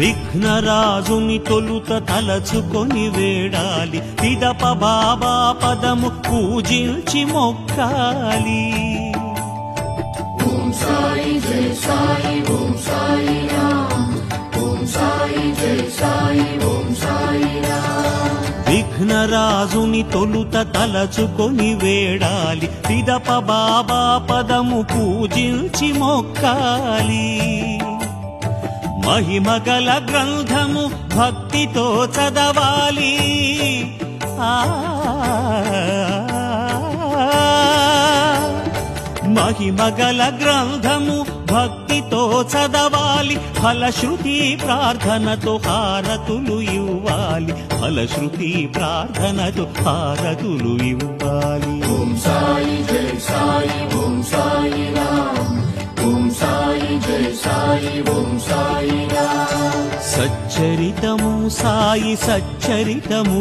విఘ్నరాజుని తొలుత తలచుకొని వేడాలి, పిదప బాబా పదము పూజించి మొక్కాలి. ఓం సాయి జై సాయి ఓం సాయి రామ్, ఓం సాయి జై సాయి ఓం సాయి రామ్. విఘ్నరాజుని తొలుత తలచుకొని వేడాలి, పిదప బాబా పదము పూజించి మొక్కాలి. మహిమగల గ్రంథము భక్తితో చదవాలి, మహిమగల గ్రంథము భక్తితో చదవాలి, ఫలశ్రుతి ప్రార్థనతో హారతులు ఇవ్వాలి, ఫలశ్రుతి ప్రార్థనతో హారతులు ఇవ్వాలి. ఓం సాయి జై సాయి ఓం సాయి రామ్, ఓం సాయి జై సాయి ఓం సాయి రామ్. సచ్చరితము సాయి సచ్చరితము